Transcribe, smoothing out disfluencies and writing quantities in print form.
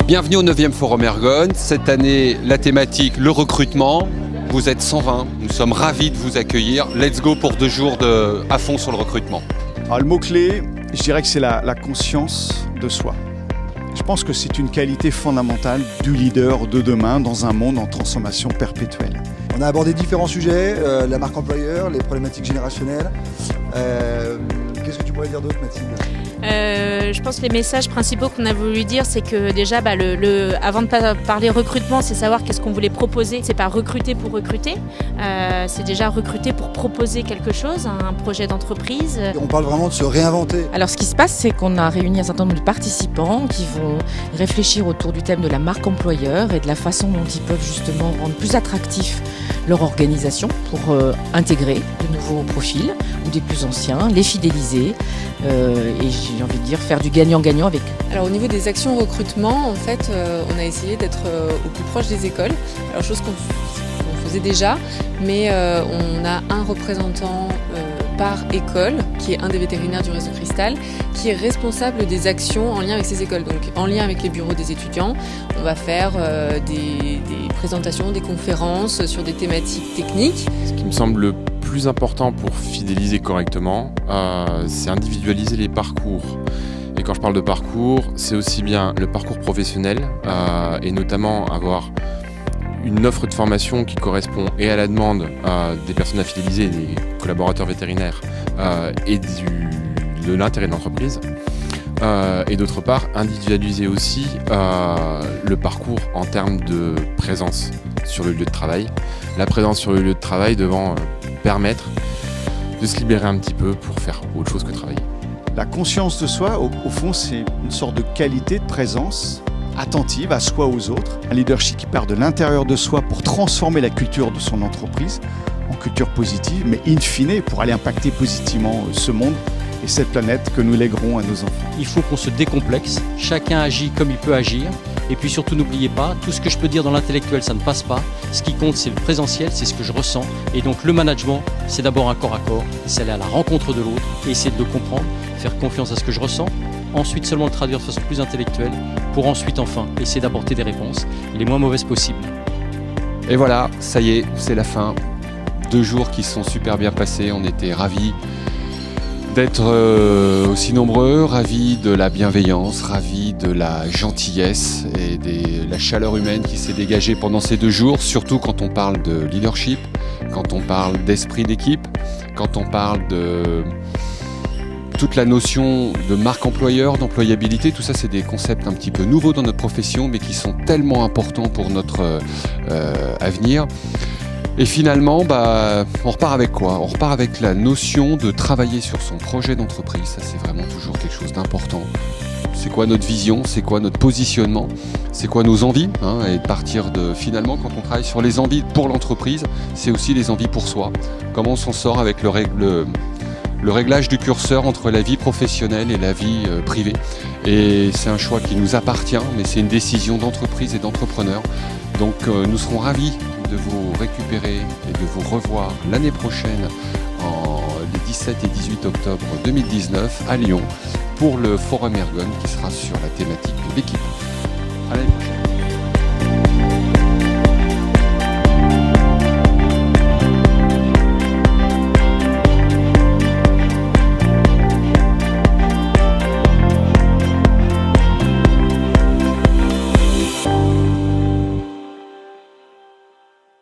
Bienvenue au 9e Forum Ergon. Cette année, la thématique, le recrutement. Vous êtes 120, nous sommes ravis de vous accueillir. Let's go pour 2 jours à fond sur le recrutement. Alors, le mot-clé, je dirais que c'est la conscience de soi. Je pense que c'est une qualité fondamentale du leader de demain dans un monde en transformation perpétuelle. On a abordé différents sujets, la marque employeur, les problématiques générationnelles. Qu'est-ce que tu pourrais dire d'autre, Mathilde ? Je pense que les messages principaux qu'on a voulu dire, c'est que déjà, avant de parler recrutement, c'est savoir qu'est-ce qu'on voulait proposer. C'est pas recruter pour recruter, c'est déjà recruter pour proposer quelque chose, un projet d'entreprise. On parle vraiment de se réinventer. Alors ce qui se passe, c'est qu'on a réuni un certain nombre de participants qui vont réfléchir autour du thème de la marque employeur et de la façon dont ils peuvent justement rendre plus attractif leur organisation pour intégrer de nouveaux profils ou des plus anciens, les fidéliser et j'ai envie de dire faire du gagnant-gagnant avec eux. Alors au niveau des actions recrutement, en fait, on a essayé d'être au plus proche des écoles. Alors chose qu'on faisait déjà, mais on a un représentant par école, qui est un des vétérinaires du réseau Cristal, qui est responsable des actions en lien avec ces écoles. Donc en lien avec les bureaux des étudiants, on va faire des présentations, des conférences sur des thématiques techniques. Ce qui me semble le plus important pour fidéliser correctement, c'est individualiser les parcours. Et quand je parle de parcours, c'est aussi bien le parcours professionnel et notamment avoir une offre de formation qui correspond et à la demande des personnes à fidéliser, des collaborateurs vétérinaires et de l'intérêt de l'entreprise. Et d'autre part, individualiser aussi le parcours en termes de présence sur le lieu de travail. La présence sur le lieu de travail devant permettre de se libérer un petit peu pour faire autre chose que travailler. La conscience de soi, au fond, c'est une sorte de qualité de présence attentive à soi, aux autres. Un leadership qui part de l'intérieur de soi pour transformer la culture de son entreprise en culture positive, mais in fine, pour aller impacter positivement ce monde et cette planète que nous léguerons à nos enfants. Il faut qu'on se décomplexe, chacun agit comme il peut agir, et puis surtout n'oubliez pas, tout ce que je peux dire dans l'intellectuel ça ne passe pas, ce qui compte c'est le présentiel, c'est ce que je ressens, et donc le management c'est d'abord un corps à corps, c'est aller à la rencontre de l'autre, et essayer de le comprendre, faire confiance à ce que je ressens, ensuite seulement le traduire de façon plus intellectuelle, pour ensuite enfin essayer d'apporter des réponses les moins mauvaises possibles. Et voilà, ça y est, c'est la fin. 2 jours qui sont super bien passés, on était ravis d'être aussi nombreux, ravis de la bienveillance, ravis de la gentillesse et de la chaleur humaine qui s'est dégagée pendant ces 2 jours, surtout quand on parle de leadership, quand on parle d'esprit d'équipe, quand on parle de toute la notion de marque employeur, d'employabilité. Tout ça, c'est des concepts un petit peu nouveaux dans notre profession, mais qui sont tellement importants pour notre avenir. Et finalement, on repart avec quoi ? On repart avec la notion de travailler sur son projet d'entreprise. Ça, c'est vraiment toujours quelque chose d'important. C'est quoi notre vision ? C'est quoi notre positionnement ? C'est quoi nos envies ? Et de partir de, finalement, quand on travaille sur les envies pour l'entreprise, c'est aussi les envies pour soi. Comment on s'en sort avec le réglage du curseur entre la vie professionnelle et la vie privée. Et c'est un choix qui nous appartient, mais c'est une décision d'entreprise et d'entrepreneur. Donc nous serons ravis de vous récupérer et de vous revoir l'année prochaine, les 17 et 18 octobre 2019 à Lyon, pour le Forum Ergon qui sera sur la thématique de l'équipe. À l'année prochaine.